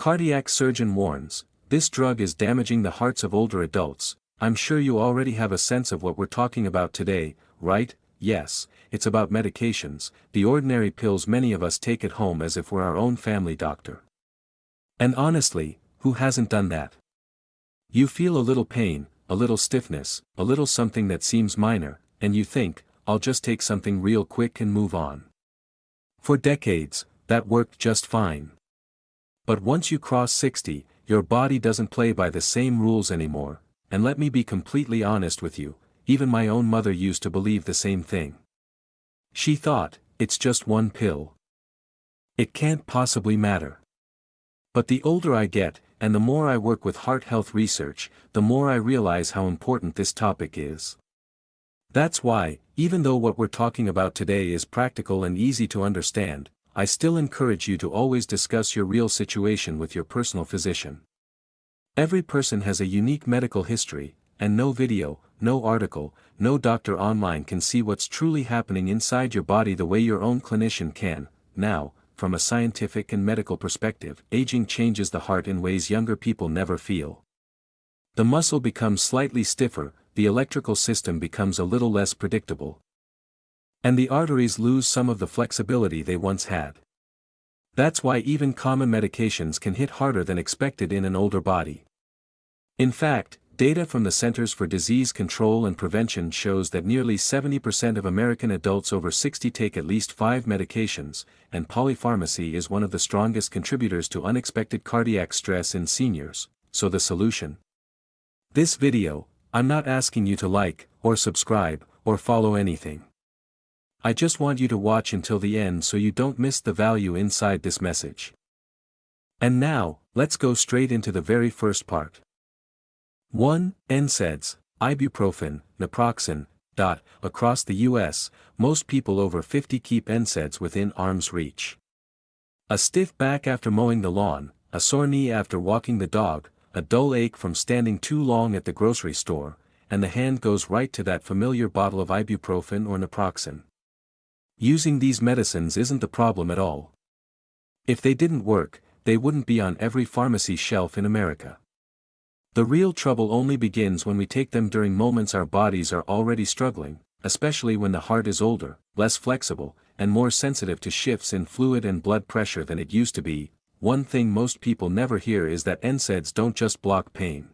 cardiac surgeon warns, this drug is damaging the hearts of older adults. I'm sure you already have a sense of what we're talking about today, right? Yes, it's about medications, the ordinary pills many of us take at home as if we're our own family doctor. And honestly, who hasn't done that? You feel a little pain, a little stiffness, a little something that seems minor, and you think, I'll just take something real quick and move on. For decades, that worked just fine. But once you cross 60, your body doesn't play by the same rules anymore, and let me be completely honest with you, even my own mother used to believe the same thing. She thought, it's just one pill. It can't possibly matter. But the older I get, and the more I work with heart health research, the more I realize how important this topic is. That's why, even though what we're talking about today is practical and easy to understand, I still encourage you to always discuss your real situation with your personal physician. Every person has a unique medical history, and no video, no article, no doctor online can see what's truly happening inside your body the way your own clinician can. Now, from a scientific and medical perspective, aging changes the heart in ways younger people never feel. The muscle becomes slightly stiffer, the electrical system becomes a little less predictable. And the arteries lose some of the flexibility they once had. That's why even common medications can hit harder than expected in an older body. In fact, data from the Centers for Disease Control and Prevention shows that nearly 70% of American adults over 60 take at least 5 medications, and polypharmacy is one of the strongest contributors to unexpected cardiac stress in seniors. So the solution? This video, I'm not asking you to like, or subscribe, or follow anything. I just want you to watch until the end so you don't miss the value inside this message. And now, let's go straight into the very first part. 1. NSAIDs, ibuprofen, naproxen. Across the US, most people over 50 keep NSAIDs within arm's reach. A stiff back after mowing the lawn, a sore knee after walking the dog, a dull ache from standing too long at the grocery store, and the hand goes right to that familiar bottle of ibuprofen or naproxen. Using these medicines isn't the problem at all. If they didn't work, they wouldn't be on every pharmacy shelf in America. The real trouble only begins when we take them during moments our bodies are already struggling, especially when the heart is older, less flexible, and more sensitive to shifts in fluid and blood pressure than it used to be. One thing most people never hear is that NSAIDs don't just block pain.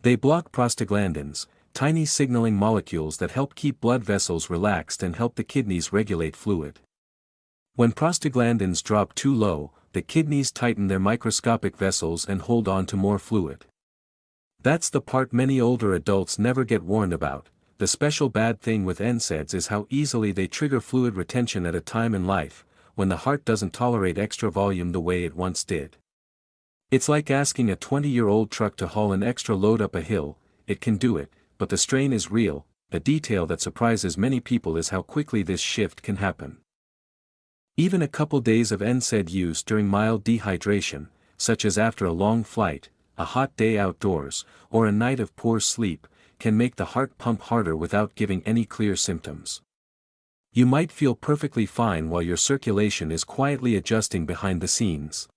They block prostaglandins, tiny signaling molecules that help keep blood vessels relaxed and help the kidneys regulate fluid. When prostaglandins drop too low, the kidneys tighten their microscopic vessels and hold on to more fluid. That's the part many older adults never get warned about. The special bad thing with NSAIDs is how easily they trigger fluid retention at a time in life, when the heart doesn't tolerate extra volume the way it once did. It's like asking a 20-year-old truck to haul an extra load up a hill. It can do it, but the strain is real. The detail that surprises many people is how quickly this shift can happen. Even a couple days of NSAID use during mild dehydration, such as after a long flight, a hot day outdoors, or a night of poor sleep, can make the heart pump harder without giving any clear symptoms. You might feel perfectly fine while your circulation is quietly adjusting behind the scenes.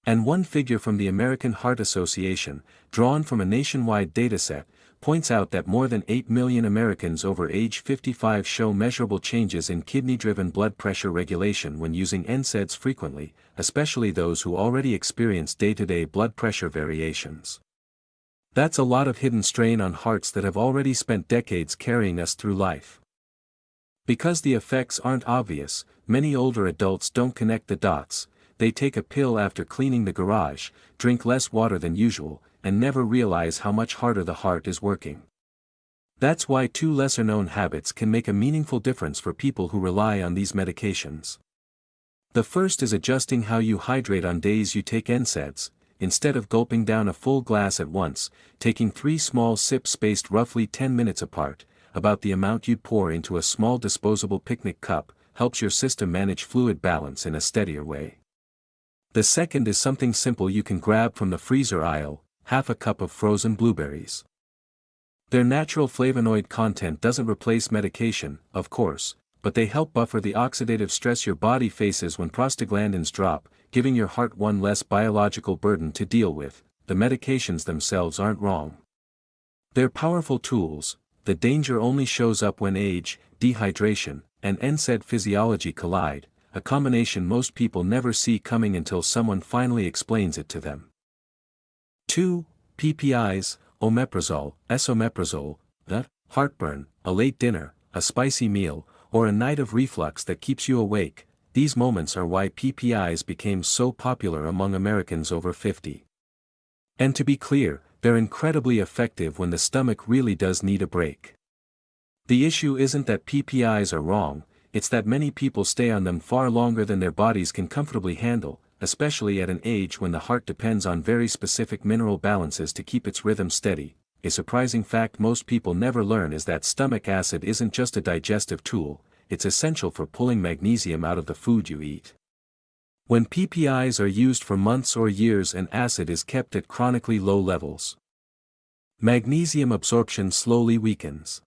And one figure from the American Heart Association, drawn from a nationwide dataset, points out that more than 8 million Americans over age 55 show measurable changes in kidney-driven blood pressure regulation when using NSAIDs frequently, especially those who already experience day-to-day blood pressure variations. That's a lot of hidden strain on hearts that have already spent decades carrying us through life. Because the effects aren't obvious, many older adults don't connect the dots. They take a pill after cleaning the garage, drink less water than usual, and never realize how much harder the heart is working. That's why 2 lesser-known habits can make a meaningful difference for people who rely on these medications. The first is adjusting how you hydrate on days you take NSAIDs. Instead of gulping down a full glass at once, taking 3 small sips spaced roughly 10 minutes apart, about the amount you'd pour into a small disposable picnic cup, helps your system manage fluid balance in a steadier way. The second is something simple you can grab from the freezer aisle: half a cup of frozen blueberries. Their natural flavonoid content doesn't replace medication, of course, but they help buffer the oxidative stress your body faces when prostaglandins drop, giving your heart one less biological burden to deal with. The medications themselves aren't wrong. They're powerful tools. The danger only shows up when age, dehydration, and NSAID physiology collide, a combination most people never see coming until someone finally explains it to them. 2. PPIs, omeprazole, esomeprazole, heartburn, a late dinner, a spicy meal, or a night of reflux that keeps you awake. These moments are why PPIs became so popular among Americans over 50. And to be clear, they're incredibly effective when the stomach really does need a break. The issue isn't that PPIs are wrong, it's that many people stay on them far longer than their bodies can comfortably handle, especially at an age when the heart depends on very specific mineral balances to keep its rhythm steady. A surprising fact most people never learn is that stomach acid isn't just a digestive tool, it's essential for pulling magnesium out of the food you eat. When PPIs are used for months or years and acid is kept at chronically low levels, magnesium absorption slowly weakens.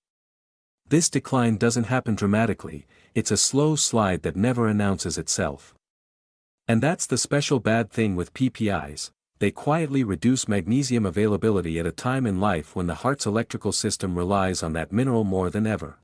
This decline doesn't happen dramatically, it's a slow slide that never announces itself. And that's the special bad thing with PPIs, they quietly reduce magnesium availability at a time in life when the heart's electrical system relies on that mineral more than ever.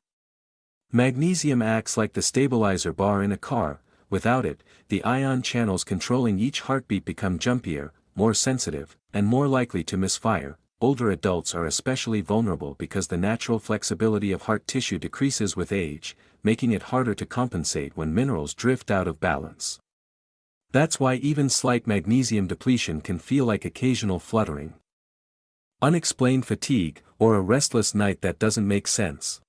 Magnesium acts like the stabilizer bar in a car. Without it, the ion channels controlling each heartbeat become jumpier, more sensitive, and more likely to misfire. Older adults are especially vulnerable because the natural flexibility of heart tissue decreases with age, making it harder to compensate when minerals drift out of balance. That's why even slight magnesium depletion can feel like occasional fluttering, unexplained fatigue, or a restless night that doesn't make sense.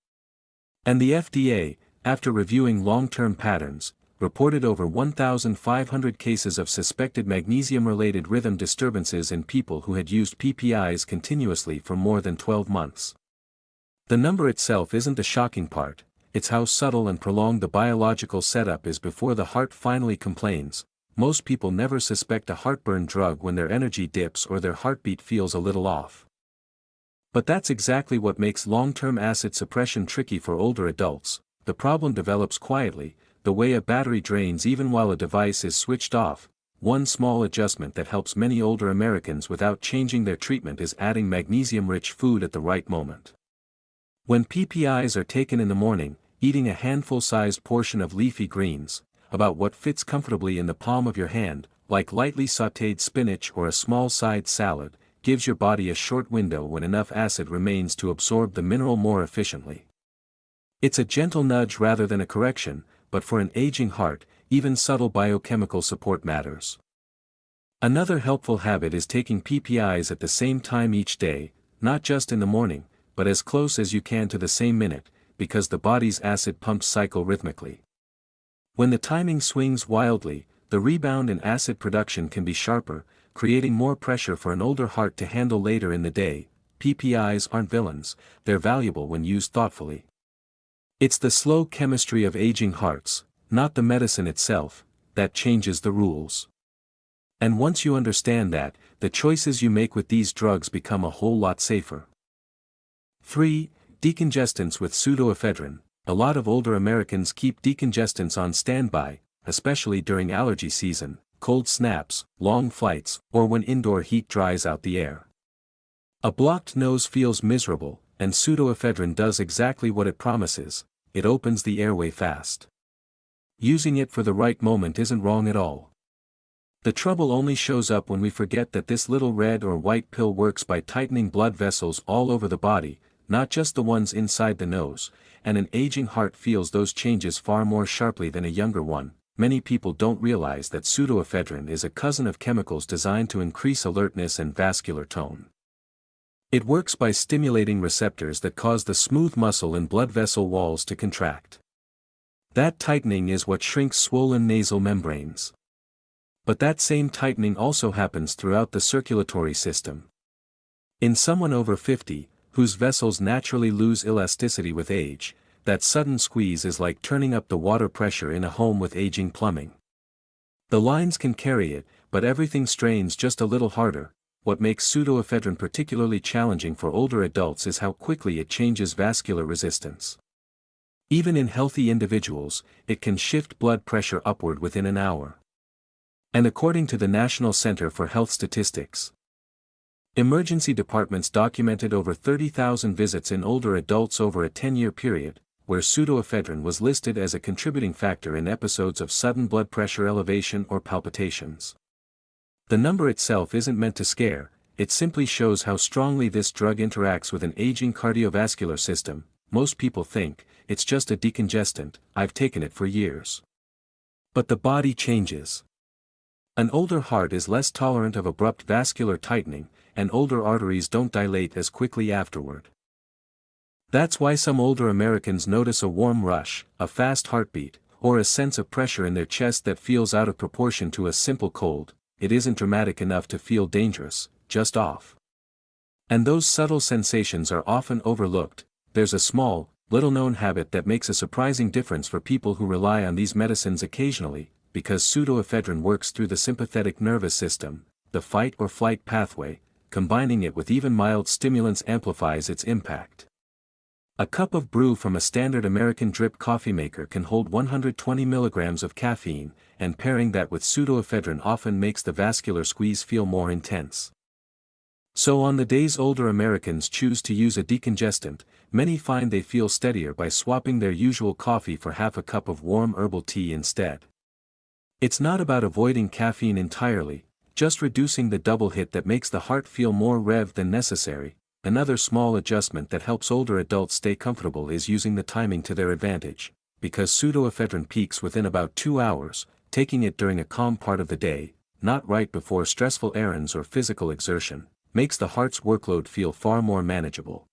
And the FDA, after reviewing long-term patterns, reported over 1,500 cases of suspected magnesium-related rhythm disturbances in people who had used PPIs continuously for more than 12 months. The number itself isn't the shocking part, it's how subtle and prolonged the biological setup is before the heart finally complains. Most people never suspect a heartburn drug when their energy dips or their heartbeat feels a little off. But that's exactly what makes long-term acid suppression tricky for older adults. The problem develops quietly, the way a battery drains even while a device is switched off. One small adjustment that helps many older Americans without changing their treatment is adding magnesium-rich food at the right moment. When PPIs are taken in the morning, eating a handful-sized portion of leafy greens, about what fits comfortably in the palm of your hand, like lightly sautéed spinach or a small side salad, gives your body a short window when enough acid remains to absorb the mineral more efficiently. It's a gentle nudge rather than a correction, but for an aging heart, even subtle biochemical support matters. Another helpful habit is taking PPIs at the same time each day, not just in the morning, but as close as you can to the same minute, because the body's acid pumps cycle rhythmically. When the timing swings wildly, the rebound in acid production can be sharper, creating more pressure for an older heart to handle later in the day. PPIs aren't villains, they're valuable when used thoughtfully. It's the slow chemistry of aging hearts, not the medicine itself, that changes the rules. And once you understand that, the choices you make with these drugs become a whole lot safer. 3. Decongestants with pseudoephedrine. A lot of older Americans keep decongestants on standby, especially during allergy season, cold snaps, long flights, or when indoor heat dries out the air. A blocked nose feels miserable, and pseudoephedrine does exactly what it promises, it opens the airway fast. Using it for the right moment isn't wrong at all. The trouble only shows up when we forget that this little red or white pill works by tightening blood vessels all over the body, not just the ones inside the nose, and an aging heart feels those changes far more sharply than a younger one. Many people don't realize that pseudoephedrine is a cousin of chemicals designed to increase alertness and vascular tone. It works by stimulating receptors that cause the smooth muscle in blood vessel walls to contract. That tightening is what shrinks swollen nasal membranes. But that same tightening also happens throughout the circulatory system. In someone over 50, whose vessels naturally lose elasticity with age, that sudden squeeze is like turning up the water pressure in a home with aging plumbing. The lines can carry it, but everything strains just a little harder. What makes pseudoephedrine particularly challenging for older adults is how quickly it changes vascular resistance. Even in healthy individuals, it can shift blood pressure upward within an hour. And according to the National Center for Health Statistics, emergency departments documented over 30,000 visits in older adults over a 10-year period, where pseudoephedrine was listed as a contributing factor in episodes of sudden blood pressure elevation or palpitations. The number itself isn't meant to scare, it simply shows how strongly this drug interacts with an aging cardiovascular system. Most people think, it's just a decongestant, I've taken it for years. But the body changes. An older heart is less tolerant of abrupt vascular tightening, and older arteries don't dilate as quickly afterward. That's why some older Americans notice a warm rush, a fast heartbeat, or a sense of pressure in their chest that feels out of proportion to a simple cold. It isn't dramatic enough to feel dangerous, just off. And those subtle sensations are often overlooked. There's a small, little-known habit that makes a surprising difference for people who rely on these medicines occasionally, because pseudoephedrine works through the sympathetic nervous system, the fight-or-flight pathway. Combining it with even mild stimulants amplifies its impact. A cup of brew from a standard American drip coffee maker can hold 120 milligrams of caffeine, and pairing that with pseudoephedrine often makes the vascular squeeze feel more intense. So on the days older Americans choose to use a decongestant, many find they feel steadier by swapping their usual coffee for half a cup of warm herbal tea instead. It's not about avoiding caffeine entirely, just reducing the double hit that makes the heart feel more revved than necessary. Another small adjustment that helps older adults stay comfortable is using the timing to their advantage. Because pseudoephedrine peaks within about 2 hours, taking it during a calm part of the day, not right before stressful errands or physical exertion, makes the heart's workload feel far more manageable.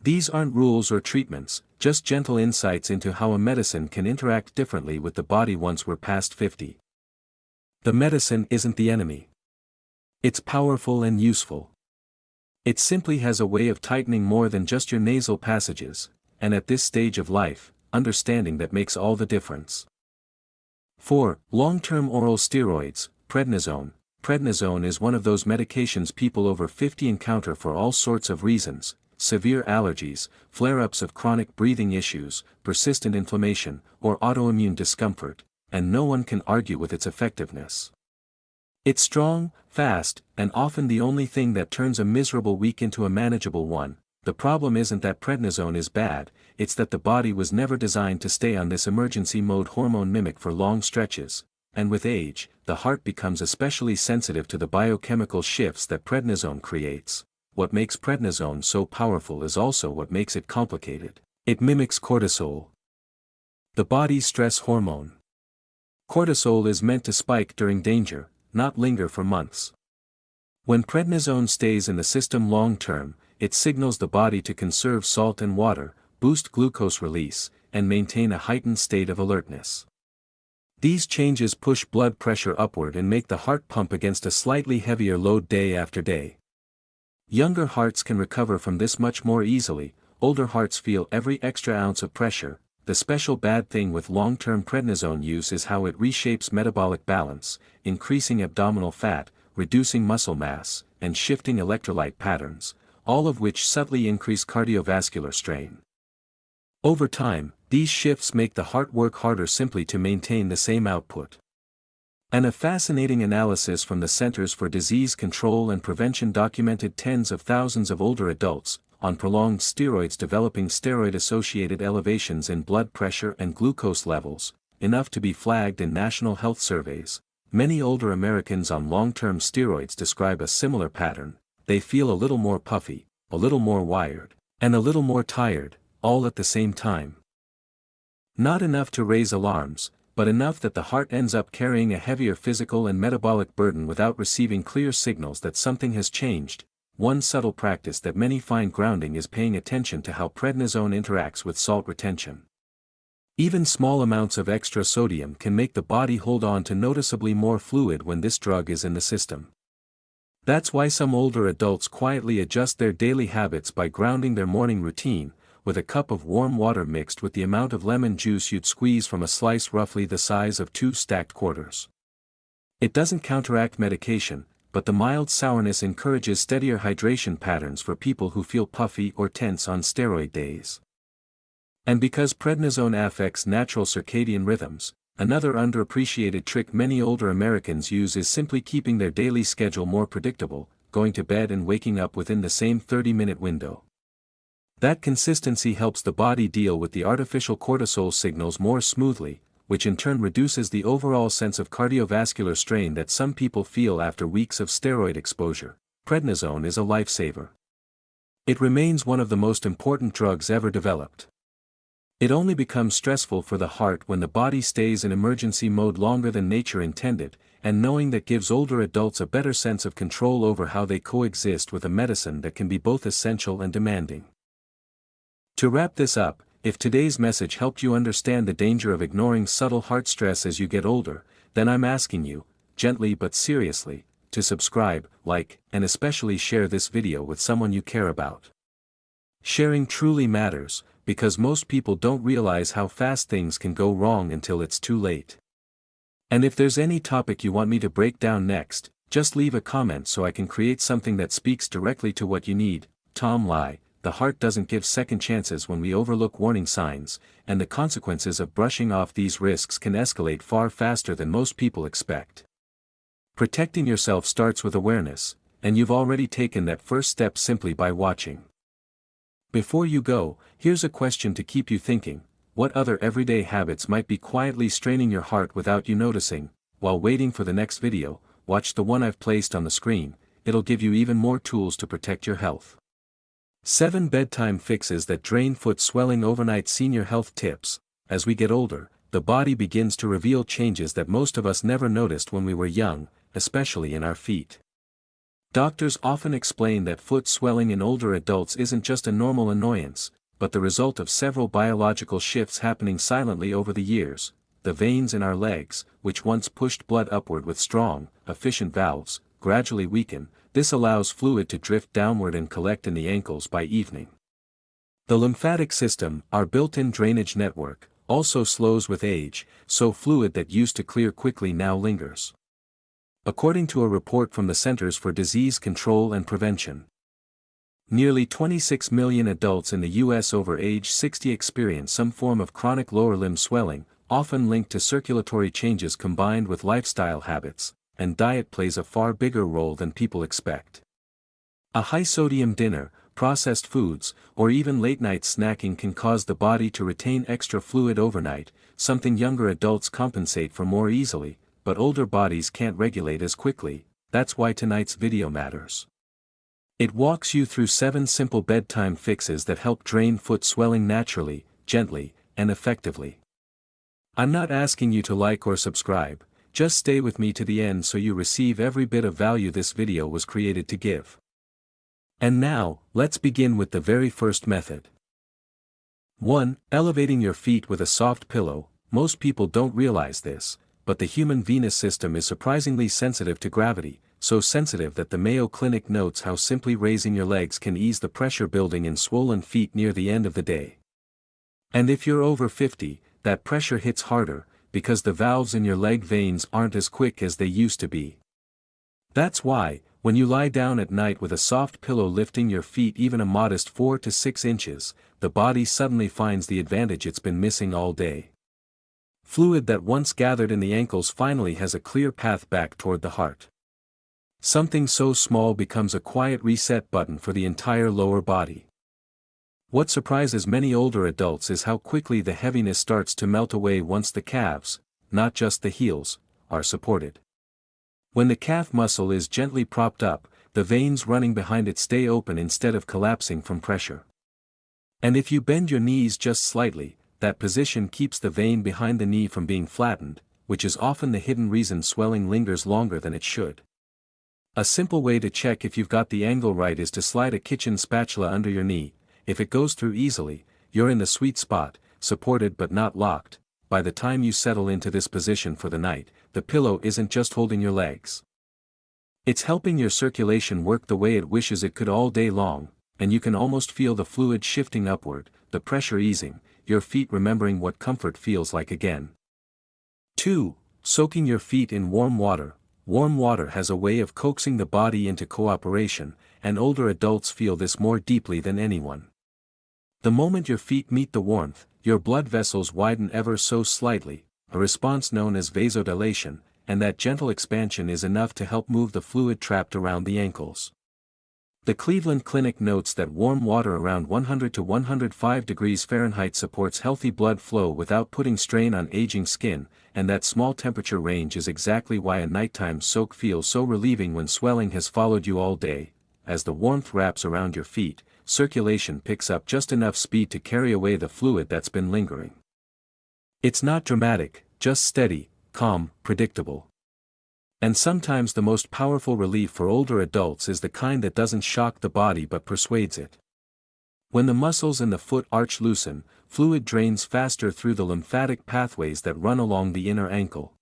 These aren't rules or treatments, just gentle insights into how a medicine can interact differently with the body once we're past 50. The medicine isn't the enemy. It's powerful and useful. It simply has a way of tightening more than just your nasal passages, and at this stage of life, understanding that makes all the difference. 4. Long-term oral steroids, prednisone. Prednisone is one of those medications people over 50 encounter for all sorts of reasons: severe allergies, flare-ups of chronic breathing issues, persistent inflammation, or autoimmune discomfort, and no one can argue with its effectiveness. It's strong, fast, and often the only thing that turns a miserable week into a manageable one. The problem isn't that prednisone is bad, it's that the body was never designed to stay on this emergency mode hormone mimic for long stretches, and with age, the heart becomes especially sensitive to the biochemical shifts that prednisone creates. What makes prednisone so powerful is also what makes it complicated. It mimics cortisol, the body's stress hormone. Cortisol is meant to spike during danger, not linger for months. When prednisone stays in the system long-term, it signals the body to conserve salt and water, boost glucose release, and maintain a heightened state of alertness. These changes push blood pressure upward and make the heart pump against a slightly heavier load day after day. Younger hearts can recover from this much more easily, older hearts feel every extra ounce of pressure. The special bad thing with long-term prednisone use is how it reshapes metabolic balance, increasing abdominal fat, reducing muscle mass, and shifting electrolyte patterns, all of which subtly increase cardiovascular strain. Over time, these shifts make the heart work harder simply to maintain the same output. And a fascinating analysis from the Centers for Disease Control and Prevention documented tens of thousands of older adults, on prolonged steroids developing steroid-associated elevations in blood pressure and glucose levels, enough to be flagged in national health surveys. Many older Americans on long-term steroids describe a similar pattern. They feel a little more puffy, a little more wired, and a little more tired, all at the same time. Not enough to raise alarms, but enough that the heart ends up carrying a heavier physical and metabolic burden without receiving clear signals that something has changed. One subtle practice that many find grounding is paying attention to how prednisone interacts with salt retention. Even small amounts of extra sodium can make the body hold on to noticeably more fluid when this drug is in the system. That's why some older adults quietly adjust their daily habits by grounding their morning routine, with a cup of warm water mixed with the amount of lemon juice you'd squeeze from a slice roughly the size of 2 stacked quarters. It doesn't counteract medication, but the mild sourness encourages steadier hydration patterns for people who feel puffy or tense on steroid days. And because prednisone affects natural circadian rhythms, Another underappreciated trick many older Americans use is simply keeping their daily schedule more predictable, going to bed and waking up within the same 30-minute window. That consistency helps the body deal with the artificial cortisol signals more smoothly, which in turn reduces the overall sense of cardiovascular strain that some people feel after weeks of steroid exposure. Prednisone is a lifesaver. It remains one of the most important drugs ever developed. It only becomes stressful for the heart when the body stays in emergency mode longer than nature intended, and knowing that gives older adults a better sense of control over how they coexist with a medicine that can be both essential and demanding. To wrap this up, if today's message helped you understand the danger of ignoring subtle heart stress as you get older, then I'm asking you, gently but seriously, to subscribe, like, and especially share this video with someone you care about. Sharing truly matters, because most people don't realize how fast things can go wrong until it's too late. And if there's any topic you want me to break down next, just leave a comment so I can create something that speaks directly to what you need. Tom Lie, the heart doesn't give second chances when we overlook warning signs, and the consequences of brushing off these risks can escalate far faster than most people expect. Protecting yourself starts with awareness, and you've already taken that first step simply by watching. Before you go, here's a question to keep you thinking: what other everyday habits might be quietly straining your heart without you noticing? While waiting for the next video, watch the one I've placed on the screen. It'll give you even more tools to protect your health. 7 bedtime fixes that drain foot swelling overnight. Senior health tips. As we get older, the body begins to reveal changes that most of us never noticed when we were young, especially in our feet. Doctors often explain that foot swelling in older adults isn't just a normal annoyance, but the result of several biological shifts happening silently over the years. The veins in our legs, which once pushed blood upward with strong, efficient valves, gradually weaken. This allows fluid to drift downward and collect in the ankles by evening. The lymphatic system, our built-in drainage network, also slows with age, so fluid that used to clear quickly now lingers. According to a report from the Centers for Disease Control and Prevention, nearly 26 million adults in the U.S. over age 60 experience some form of chronic lower limb swelling, often linked to circulatory changes combined with lifestyle habits, and diet plays a far bigger role than people expect. A high-sodium dinner, processed foods, or even late-night snacking can cause the body to retain extra fluid overnight, something younger adults compensate for more easily, but older bodies can't regulate as quickly. That's why tonight's video matters. It walks you through 7 simple bedtime fixes that help drain foot swelling naturally, gently, and effectively. I'm not asking you to like or subscribe, just stay with me to the end so you receive every bit of value this video was created to give. And now, let's begin with the very first method. 1. Elevating your feet with a soft pillow. Most people don't realize this, but the human venous system is surprisingly sensitive to gravity, so sensitive that the Mayo Clinic notes how simply raising your legs can ease the pressure building in swollen feet near the end of the day. And if you're over 50, that pressure hits harder, because the valves in your leg veins aren't as quick as they used to be. That's why, when you lie down at night with a soft pillow lifting your feet even a modest 4 to 6 inches, the body suddenly finds the advantage it's been missing all day. Fluid that once gathered in the ankles finally has a clear path back toward the heart. Something so small becomes a quiet reset button for the entire lower body. What surprises many older adults is how quickly the heaviness starts to melt away once the calves, not just the heels, are supported. When the calf muscle is gently propped up, the veins running behind it stay open instead of collapsing from pressure. And if you bend your knees just slightly, that position keeps the vein behind the knee from being flattened, which is often the hidden reason swelling lingers longer than it should. A simple way to check if you've got the angle right is to slide a kitchen spatula under your knee. If it goes through easily, you're in the sweet spot, supported but not locked. By the time you settle into this position for the night, the pillow isn't just holding your legs. It's helping your circulation work the way it wishes it could all day long, and you can almost feel the fluid shifting upward, the pressure easing, your feet remembering what comfort feels like again. 2. Soaking your feet in warm water. Warm water has a way of coaxing the body into cooperation, and older adults feel this more deeply than anyone. The moment your feet meet the warmth, your blood vessels widen ever so slightly, a response known as vasodilation, and that gentle expansion is enough to help move the fluid trapped around the ankles. The Cleveland Clinic notes that warm water around 100 to 105 degrees Fahrenheit supports healthy blood flow without putting strain on aging skin, and that small temperature range is exactly why a nighttime soak feels so relieving when swelling has followed you all day. As the warmth wraps around your feet, circulation picks up just enough speed to carry away the fluid that's been lingering. It's not dramatic, just steady, calm, predictable. And sometimes the most powerful relief for older adults is the kind that doesn't shock the body but persuades it. When the muscles in the foot arch loosen, fluid drains faster through the lymphatic pathways that run along the inner ankle.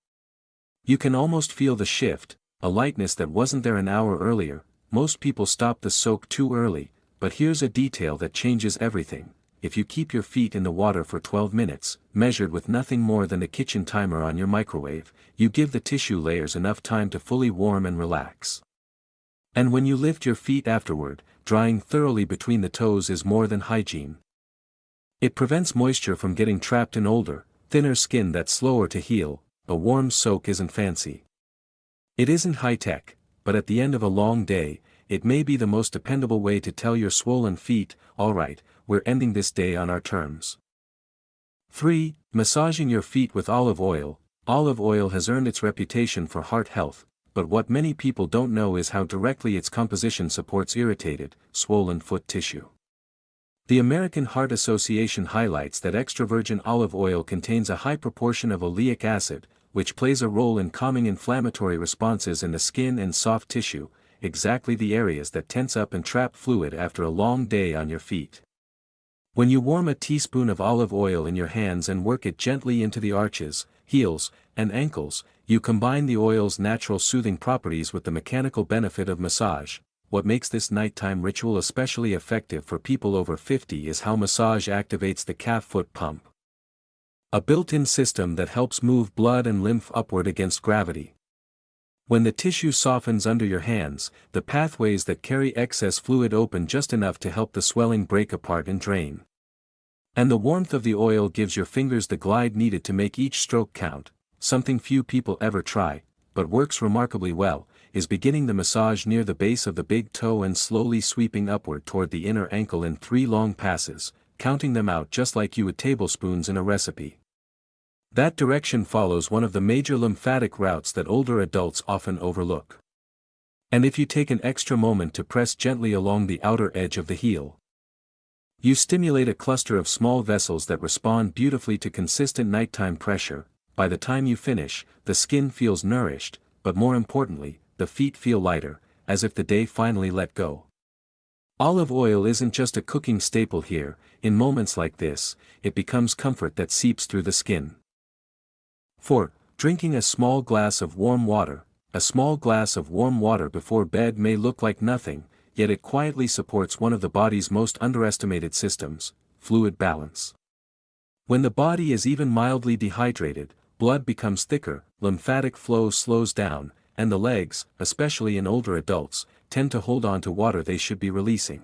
You can almost feel the shift, a lightness that wasn't there an hour earlier. Most people stop the soak too early, but here's a detail that changes everything. If you keep your feet in the water for 12 minutes, measured with nothing more than the kitchen timer on your microwave, you give the tissue layers enough time to fully warm and relax. And when you lift your feet afterward, drying thoroughly between the toes is more than hygiene. It prevents moisture from getting trapped in older, thinner skin that's slower to heal. A warm soak isn't fancy. It isn't high-tech, but at the end of a long day, it may be the most dependable way to tell your swollen feet, all right, we're ending this day on our terms. 3. Massaging your feet with olive oil. Olive oil has earned its reputation for heart health, but what many people don't know is how directly its composition supports irritated, swollen foot tissue. The American Heart Association highlights that extra virgin olive oil contains a high proportion of oleic acid, which plays a role in calming inflammatory responses in the skin and soft tissue, exactly the areas that tense up and trap fluid after a long day on your feet. When you warm a teaspoon of olive oil in your hands and work it gently into the arches, heels, and ankles, you combine the oil's natural soothing properties with the mechanical benefit of massage. What makes this nighttime ritual especially effective for people over 50 is how massage activates the calf-foot pump, a built-in system that helps move blood and lymph upward against gravity. When the tissue softens under your hands, the pathways that carry excess fluid open just enough to help the swelling break apart and drain. And the warmth of the oil gives your fingers the glide needed to make each stroke count. Something few people ever try, but works remarkably well, is beginning the massage near the base of the big toe and slowly sweeping upward toward the inner ankle in 3 long passes, counting them out just like you would tablespoons in a recipe. That direction follows one of the major lymphatic routes that older adults often overlook. And if you take an extra moment to press gently along the outer edge of the heel, you stimulate a cluster of small vessels that respond beautifully to consistent nighttime pressure. By the time you finish, the skin feels nourished, but more importantly, the feet feel lighter, as if the day finally let go. Olive oil isn't just a cooking staple here. In moments like this, it becomes comfort that seeps through the skin. 4. Drinking a small glass of warm water. A small glass of warm water before bed may look like nothing, yet it quietly supports one of the body's most underestimated systems, fluid balance. When the body is even mildly dehydrated, blood becomes thicker, lymphatic flow slows down, and the legs, especially in older adults, tend to hold on to water they should be releasing.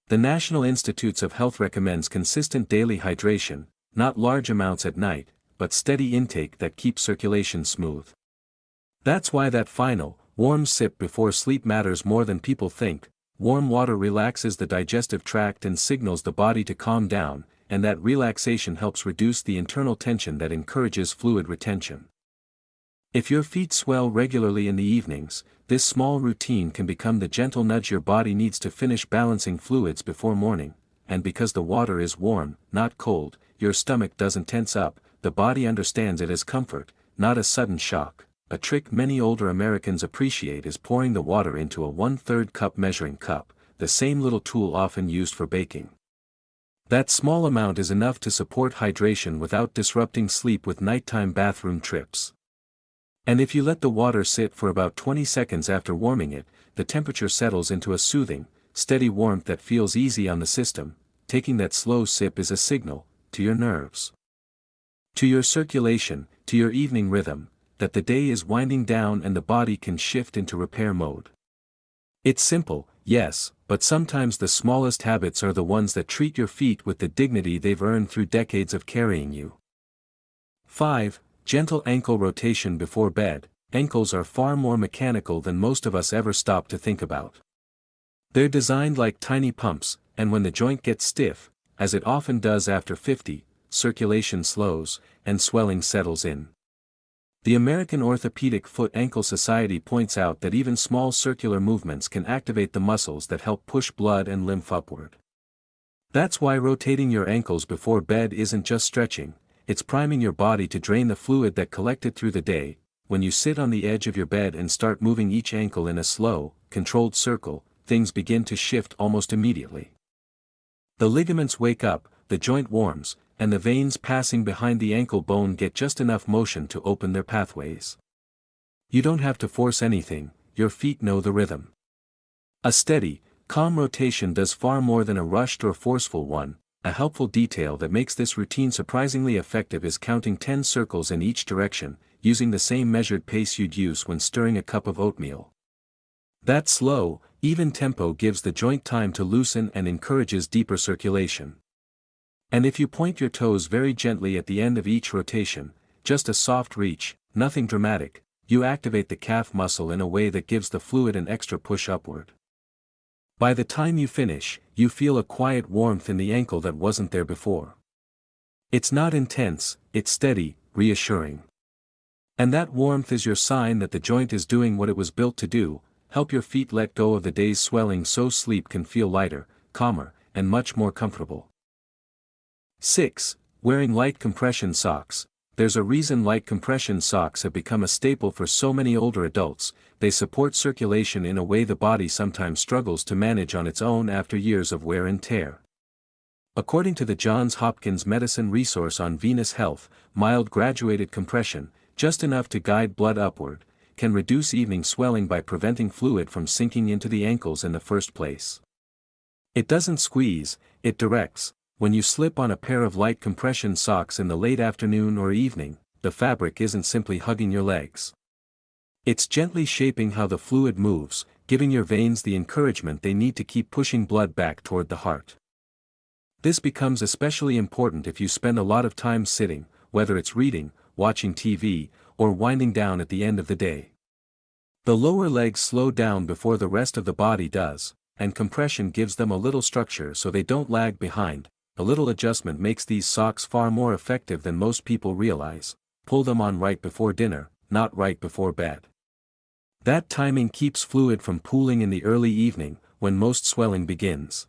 The National Institutes of Health recommends consistent daily hydration, not large amounts at night, but steady intake that keeps circulation smooth. That's why that final, warm sip before sleep matters more than people think. Warm water relaxes the digestive tract and signals the body to calm down, and that relaxation helps reduce the internal tension that encourages fluid retention. If your feet swell regularly in the evenings, this small routine can become the gentle nudge your body needs to finish balancing fluids before morning, and because the water is warm, not cold, your stomach doesn't tense up, the body understands it as comfort, not a sudden shock. A trick many older Americans appreciate is pouring the water into a 1/3 cup measuring cup, the same little tool often used for baking. That small amount is enough to support hydration without disrupting sleep with nighttime bathroom trips. And if you let the water sit for about 20 seconds after warming it, the temperature settles into a soothing, steady warmth that feels easy on the system. Taking that slow sip is a signal, to your nerves, to your circulation, to your evening rhythm, that the day is winding down and the body can shift into repair mode. It's simple, yes, but sometimes the smallest habits are the ones that treat your feet with the dignity they've earned through decades of carrying you. 5. Gentle ankle rotation before bed. Ankles are far more mechanical than most of us ever stop to think about. They're designed like tiny pumps, and when the joint gets stiff, as it often does after 50, circulation slows, and swelling settles in. The American Orthopedic Foot-Ankle Society points out that even small circular movements can activate the muscles that help push blood and lymph upward. That's why rotating your ankles before bed isn't just stretching, it's priming your body to drain the fluid that collected through the day. When you sit on the edge of your bed and start moving each ankle in a slow, controlled circle, things begin to shift almost immediately. The ligaments wake up, the joint warms, and the veins passing behind the ankle bone get just enough motion to open their pathways. You don't have to force anything, your feet know the rhythm. A steady, calm rotation does far more than a rushed or forceful one. A helpful detail that makes this routine surprisingly effective is counting 10 circles in each direction, using the same measured pace you'd use when stirring a cup of oatmeal. That slow, even tempo gives the joint time to loosen and encourages deeper circulation. And if you point your toes very gently at the end of each rotation, just a soft reach, nothing dramatic, you activate the calf muscle in a way that gives the fluid an extra push upward. By the time you finish, you feel a quiet warmth in the ankle that wasn't there before. It's not intense, it's steady, reassuring. And that warmth is your sign that the joint is doing what it was built to do, help your feet let go of the day's swelling so sleep can feel lighter, calmer, and much more comfortable. 6. Wearing light compression socks. There's a reason light compression socks have become a staple for so many older adults. They support circulation in a way the body sometimes struggles to manage on its own after years of wear and tear. According to the Johns Hopkins Medicine Resource on Venous Health, mild graduated compression, just enough to guide blood upward, can reduce evening swelling by preventing fluid from sinking into the ankles in the first place. It doesn't squeeze, it directs. When you slip on a pair of light compression socks in the late afternoon or evening, the fabric isn't simply hugging your legs. It's gently shaping how the fluid moves, giving your veins the encouragement they need to keep pushing blood back toward the heart. This becomes especially important if you spend a lot of time sitting, whether it's reading, watching TV, or winding down at the end of the day. The lower legs slow down before the rest of the body does, and compression gives them a little structure so they don't lag behind. A little adjustment makes these socks far more effective than most people realize. Pull them on right before dinner, not right before bed. That timing keeps fluid from pooling in the early evening, when most swelling begins.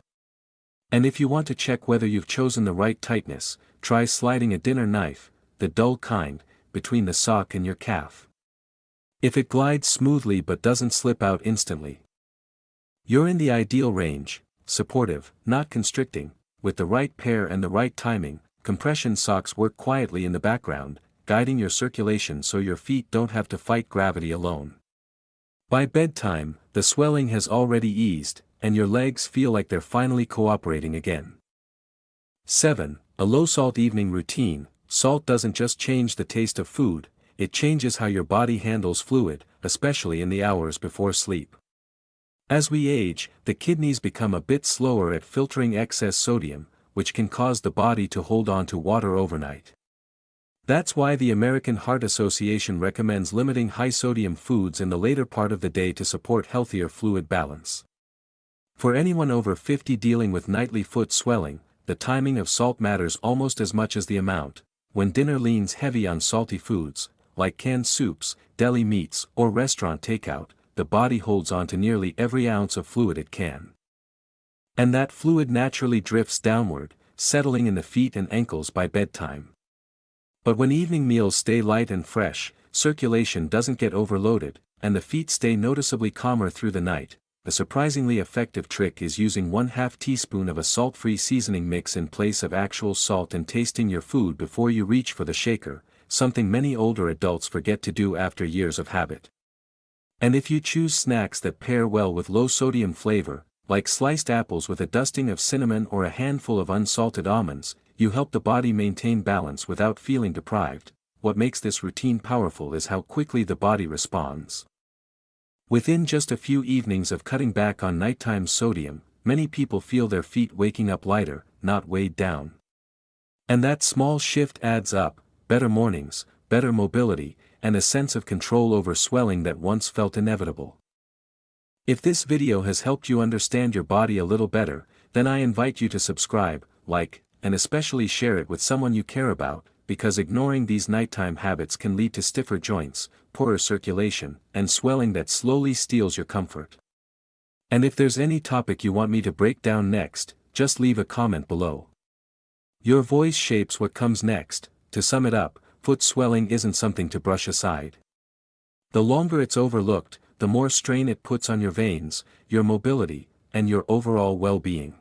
And if you want to check whether you've chosen the right tightness, try sliding a dinner knife, the dull kind, between the sock and your calf. If it glides smoothly but doesn't slip out instantly, you're in the ideal range, supportive, not constricting. With the right pair and the right timing, compression socks work quietly in the background, guiding your circulation so your feet don't have to fight gravity alone. By bedtime, the swelling has already eased, and your legs feel like they're finally cooperating again. 7. A low-salt evening routine. Salt doesn't just change the taste of food, it changes how your body handles fluid, especially in the hours before sleep. As we age, the kidneys become a bit slower at filtering excess sodium, which can cause the body to hold on to water overnight. That's why the American Heart Association recommends limiting high-sodium foods in the later part of the day to support healthier fluid balance. For anyone over 50 dealing with nightly foot swelling, the timing of salt matters almost as much as the amount. When dinner leans heavy on salty foods, like canned soups, deli meats, or restaurant takeout, the body holds on to nearly every ounce of fluid it can. And that fluid naturally drifts downward, settling in the feet and ankles by bedtime. But when evening meals stay light and fresh, circulation doesn't get overloaded, and the feet stay noticeably calmer through the night. A surprisingly effective trick is using 1/2 teaspoon of a salt-free seasoning mix in place of actual salt and tasting your food before you reach for the shaker, something many older adults forget to do after years of habit. And if you choose snacks that pair well with low-sodium flavor, like sliced apples with a dusting of cinnamon or a handful of unsalted almonds, you help the body maintain balance without feeling deprived. What makes this routine powerful is how quickly the body responds. Within just a few evenings of cutting back on nighttime sodium, many people feel their feet waking up lighter, not weighed down. And that small shift adds up. better mornings, better mobility, and a sense of control over swelling that once felt inevitable. If this video has helped you understand your body a little better, then I invite you to subscribe, like, and especially share it with someone you care about, because ignoring these nighttime habits can lead to stiffer joints, poorer circulation, and swelling that slowly steals your comfort. And if there's any topic you want me to break down next, just leave a comment below. Your voice shapes what comes next. To sum it up, foot swelling isn't something to brush aside. The longer it's overlooked, the more strain it puts on your veins, your mobility, and your overall well-being.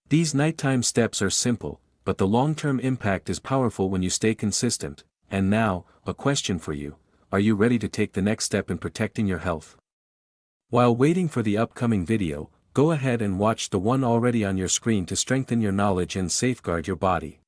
These nighttime steps are simple, but the long-term impact is powerful when you stay consistent. And now, a question for you: are you ready to take the next step in protecting your health? While waiting for the upcoming video, go ahead and watch the one already on your screen to strengthen your knowledge and safeguard your body.